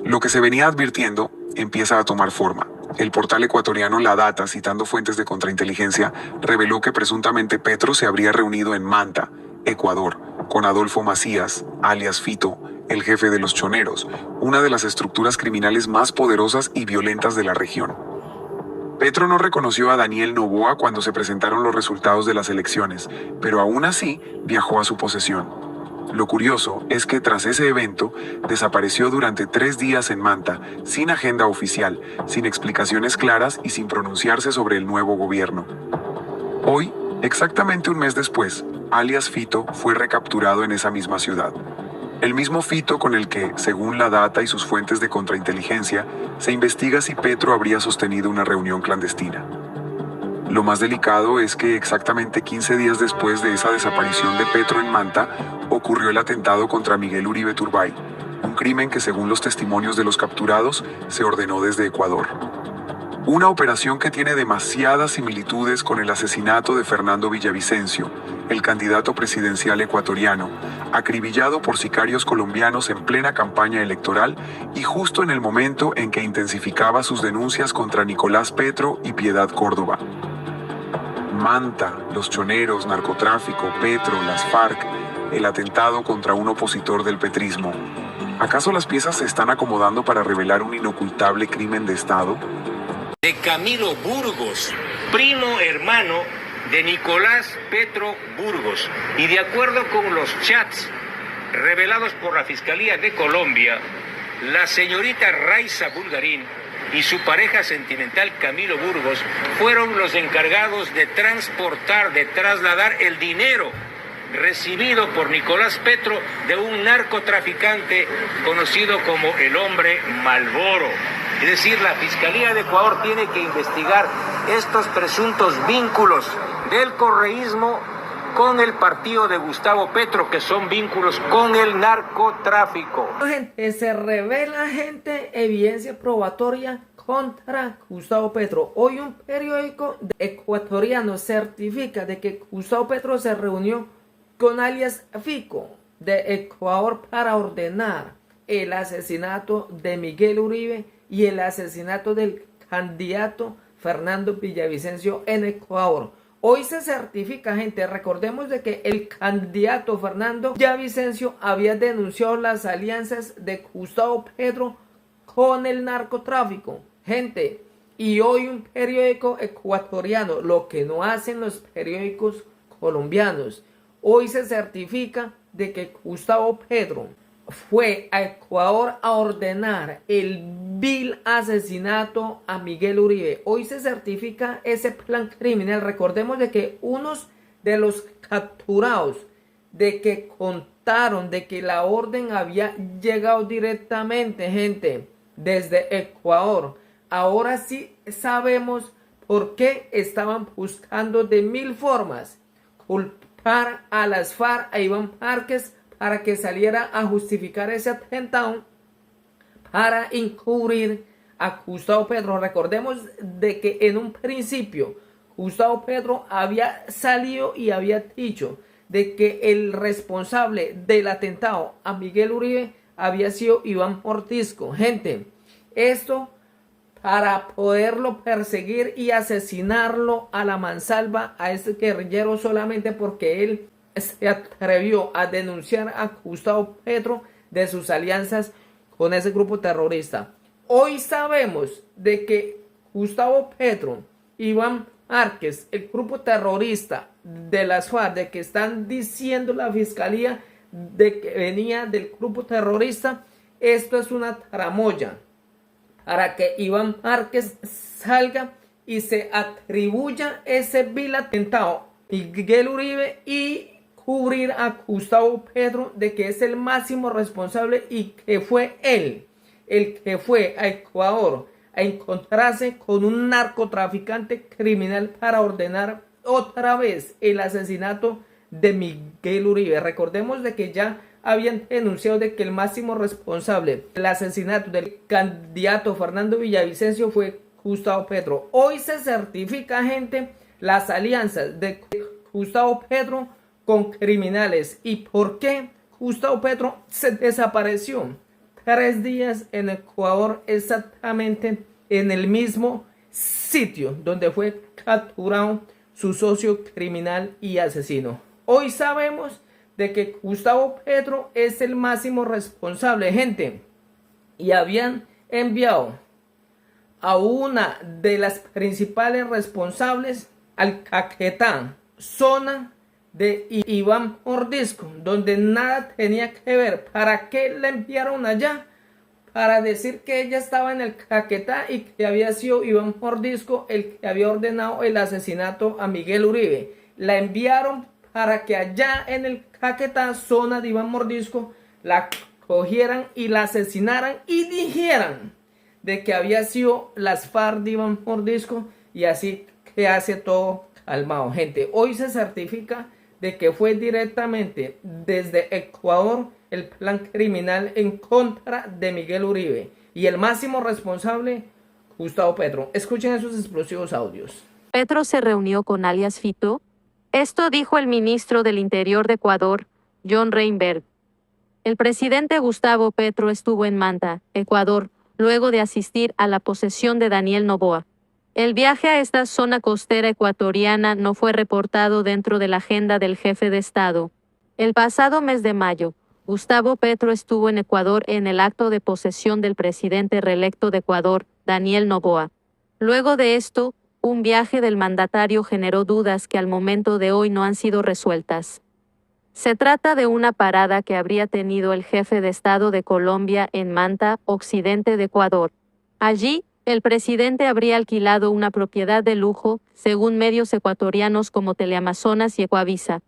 Lo que se venía advirtiendo empieza a tomar forma. El portal ecuatoriano La Data, citando fuentes de contrainteligencia, reveló que presuntamente Petro se habría reunido en Manta, Ecuador, con Adolfo Macías, alias Fito, el jefe de los Choneros, una de las estructuras criminales más poderosas y violentas de la región. Petro no reconoció a Daniel Noboa cuando se presentaron los resultados de las elecciones, pero aún así viajó a su posesión. Lo curioso es que tras ese evento, desapareció durante 3 días en Manta, sin agenda oficial, sin explicaciones claras y sin pronunciarse sobre el nuevo gobierno. Hoy, exactamente un mes después, alias Fito fue recapturado en esa misma ciudad. El mismo Fito con el que, según La Data y sus fuentes de contrainteligencia, se investiga si Petro habría sostenido una reunión clandestina. Lo más delicado es que exactamente 15 días después de esa desaparición de Petro en Manta, ocurrió el atentado contra Miguel Uribe Turbay, un crimen que según los testimonios de los capturados, se ordenó desde Ecuador. Una operación que tiene demasiadas similitudes con el asesinato de Fernando Villavicencio, el candidato presidencial ecuatoriano, acribillado por sicarios colombianos en plena campaña electoral y justo en el momento en que intensificaba sus denuncias contra Nicolás Petro y Piedad Córdoba. Manta, los choneros, narcotráfico, Petro, las FARC, el atentado contra un opositor del petrismo. ¿Acaso las piezas se están acomodando para revelar un inocultable crimen de Estado? De Camilo Burgos, primo hermano de Nicolás Petro Burgos. Y de acuerdo con los chats revelados por la Fiscalía de Colombia, la señorita Raiza Bulgarín y su pareja sentimental Camilo Burgos fueron los encargados de transportar, de trasladar el dinero recibido por Nicolás Petro de un narcotraficante conocido como el Hombre Malboro. Es decir, la Fiscalía de Ecuador tiene que investigar estos presuntos vínculos del correísmo con el partido de Gustavo Petro, que son vínculos con el narcotráfico. Gente, se revela, evidencia probatoria contra Gustavo Petro. Hoy un periódico ecuatoriano certifica de que Gustavo Petro se reunió con alias Fico de Ecuador para ordenar el asesinato de Miguel Uribe y el asesinato del candidato Fernando Villavicencio en Ecuador. Hoy se certifica, gente. Recordemos de que el candidato Fernando Villavicencio había denunciado las alianzas de Gustavo Petro con el narcotráfico, gente. Y hoy un periódico ecuatoriano, lo que no hacen los periódicos colombianos, hoy se certifica de que Gustavo Petro fue a Ecuador a ordenar el vil asesinato a Miguel Uribe. Hoy se certifica ese plan criminal. Recordemos de que unos de los capturados, de que contaron de que la orden había llegado directamente, gente, desde Ecuador. Ahora sí sabemos por qué estaban buscando de 1000 formas culpar a las FARC, a Iván Márquez, para que saliera a justificar ese atentado, para encubrir a Gustavo Petro. Recordemos de que en un principio Gustavo Petro había salido y había dicho de que el responsable del atentado a Miguel Uribe había sido Iván Mordisco. Gente, esto para poderlo perseguir y asesinarlo a la mansalva a este guerrillero solamente porque él se atrevió a denunciar a Gustavo Petro de sus alianzas con ese grupo terrorista. Hoy sabemos de que Gustavo Petro, Iván Márquez, el grupo terrorista de las FARC, de que están diciendo la fiscalía de que venía del grupo terrorista, esto es una tramoya para que Iván Márquez salga y se atribuya ese vil atentado a Miguel Uribe y cubrir a Gustavo Petro de que es el máximo responsable y que fue él el que fue a Ecuador a encontrarse con un narcotraficante criminal para ordenar otra vez el asesinato de Miguel Uribe. Recordemos de que ya habían denunciado de que el máximo responsable del asesinato del candidato Fernando Villavicencio fue Gustavo Petro. Hoy se certifica, gente, las alianzas de Gustavo Petro con criminales. ¿Y por qué Gustavo Petro se desapareció 3 días en Ecuador, exactamente en el mismo sitio donde fue capturado su socio criminal y asesino. Hoy sabemos de que Gustavo Petro es el máximo responsable, gente, y habían enviado a una de las principales responsables al Caquetá, zona de Iván Mordisco, donde nada tenía que ver. ¿Para qué la enviaron allá? Para decir que ella estaba en el Caquetá y que había sido Iván Mordisco el que había ordenado el asesinato a Miguel Uribe. La enviaron para que allá en el Caquetá, zona de Iván Mordisco, la cogieran y la asesinaran y dijeran de que había sido las FARC de Iván Mordisco, y así que hace todo calmado, gente. Hoy se certifica de que fue directamente desde Ecuador el plan criminal en contra de Miguel Uribe y el máximo responsable, Gustavo Petro. Escuchen esos explosivos audios. Petro se reunió con alias Fito. Esto dijo el ministro del Interior de Ecuador, John Reinberg. El presidente Gustavo Petro estuvo en Manta, Ecuador, luego de asistir a la posesión de Daniel Noboa. El viaje a esta zona costera ecuatoriana no fue reportado dentro de la agenda del jefe de Estado. El pasado mes de mayo, Gustavo Petro estuvo en Ecuador en el acto de posesión del presidente reelecto de Ecuador, Daniel Noboa. Luego de esto, un viaje del mandatario generó dudas que al momento de hoy no han sido resueltas. Se trata de una parada que habría tenido el jefe de Estado de Colombia en Manta, occidente de Ecuador. Allí, el presidente habría alquilado una propiedad de lujo, según medios ecuatorianos como Teleamazonas y Ecuavisa.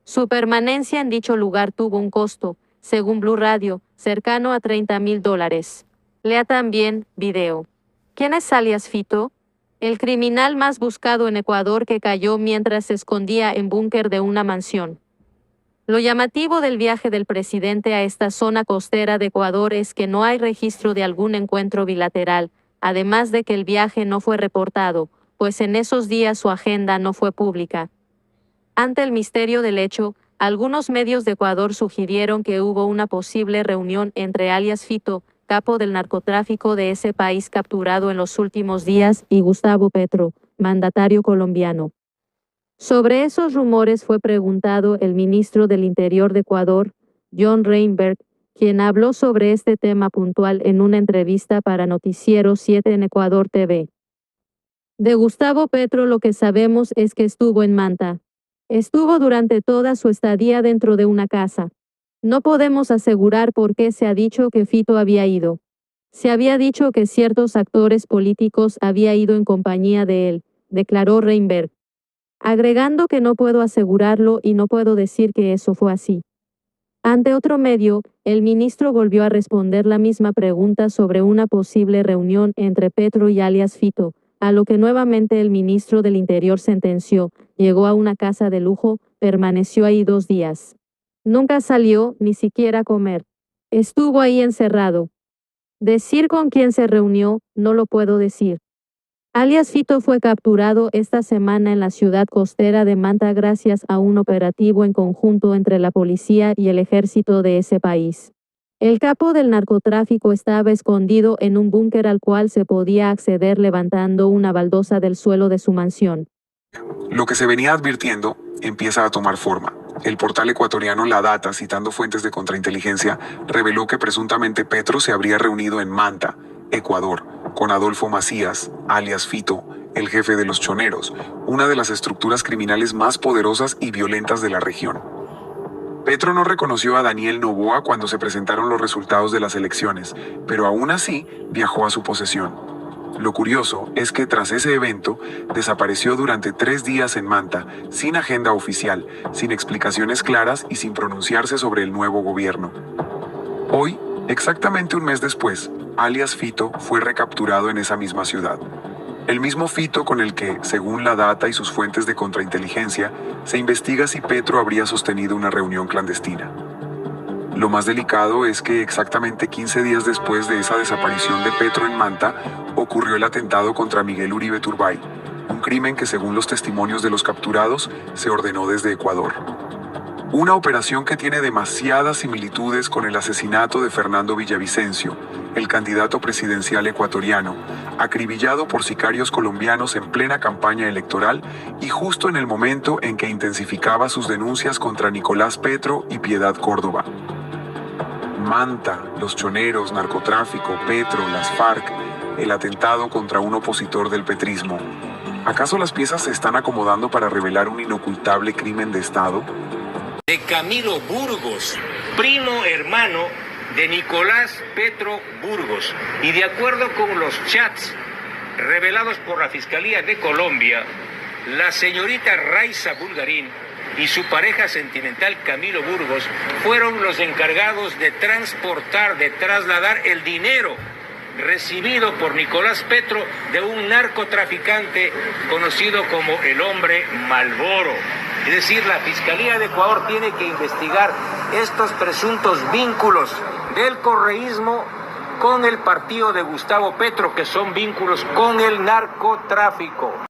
Su permanencia en dicho lugar tuvo un costo, según Blue Radio, cercano a $30,000. Lea también, video. ¿Quién es alias Fito? El criminal más buscado en Ecuador que cayó mientras se escondía en búnker de una mansión. Lo llamativo del viaje del presidente a esta zona costera de Ecuador es que no hay registro de algún encuentro bilateral, además de que el viaje no fue reportado, pues en esos días su agenda no fue pública. Ante el misterio del hecho, algunos medios de Ecuador sugirieron que hubo una posible reunión entre alias Fito, capo del narcotráfico de ese país capturado en los últimos días, y Gustavo Petro, mandatario colombiano. Sobre esos rumores fue preguntado el ministro del Interior de Ecuador, John Reinberg, quien habló sobre este tema puntual en una entrevista para Noticiero 7 en Ecuador TV. De Gustavo Petro lo que sabemos es que estuvo en Manta. Estuvo durante toda su estadía dentro de una casa. No podemos asegurar por qué se ha dicho que Fito había ido. Se había dicho que ciertos actores políticos había ido en compañía de él, declaró Reinberg, agregando que no puedo asegurarlo y no puedo decir que eso fue así. Ante otro medio, el ministro volvió a responder la misma pregunta sobre una posible reunión entre Petro y alias Fito, a lo que nuevamente el ministro del Interior sentenció: llegó a una casa de lujo, permaneció ahí 2 días. Nunca salió, ni siquiera a comer. Estuvo ahí encerrado. Decir con quién se reunió, no lo puedo decir. Alias Fito fue capturado esta semana en la ciudad costera de Manta gracias a un operativo en conjunto entre la policía y el ejército de ese país. El capo del narcotráfico estaba escondido en un búnker al cual se podía acceder levantando una baldosa del suelo de su mansión. Lo que se venía advirtiendo empieza a tomar forma. El portal ecuatoriano La Data, citando fuentes de contrainteligencia, reveló que presuntamente Petro se habría reunido en Manta, Ecuador, con Adolfo Macías, alias Fito, el jefe de los Choneros, una de las estructuras criminales más poderosas y violentas de la región. Petro no reconoció a Daniel Noboa cuando se presentaron los resultados de las elecciones, pero aún así viajó a su posesión. Lo curioso es que tras ese evento, desapareció durante 3 días en Manta, sin agenda oficial, sin explicaciones claras y sin pronunciarse sobre el nuevo gobierno. Hoy, exactamente un mes después, alias Fito fue recapturado en esa misma ciudad. El mismo Fito con el que, según La Data y sus fuentes de contrainteligencia, se investiga si Petro habría sostenido una reunión clandestina. Lo más delicado es que exactamente 15 días después de esa desaparición de Petro en Manta, ocurrió el atentado contra Miguel Uribe Turbay, un crimen que según los testimonios de los capturados, se ordenó desde Ecuador. Una operación que tiene demasiadas similitudes con el asesinato de Fernando Villavicencio, el candidato presidencial ecuatoriano, acribillado por sicarios colombianos en plena campaña electoral y justo en el momento en que intensificaba sus denuncias contra Nicolás Petro y Piedad Córdoba. Manta, los choneros, narcotráfico, Petro, las FARC, el atentado contra un opositor del petrismo. ¿Acaso las piezas se están acomodando para revelar un inocultable crimen de Estado? De Camilo Burgos, primo hermano de Nicolás Petro Burgos. Y de acuerdo con los chats revelados por la Fiscalía de Colombia, la señorita Raiza Bulgarín y su pareja sentimental Camilo Burgos fueron los encargados de transportar, de trasladar el dinero recibido por Nicolás Petro de un narcotraficante conocido como el Hombre Malboro. Es decir, la Fiscalía de Ecuador tiene que investigar estos presuntos vínculos del correísmo con el partido de Gustavo Petro, que son vínculos con el narcotráfico.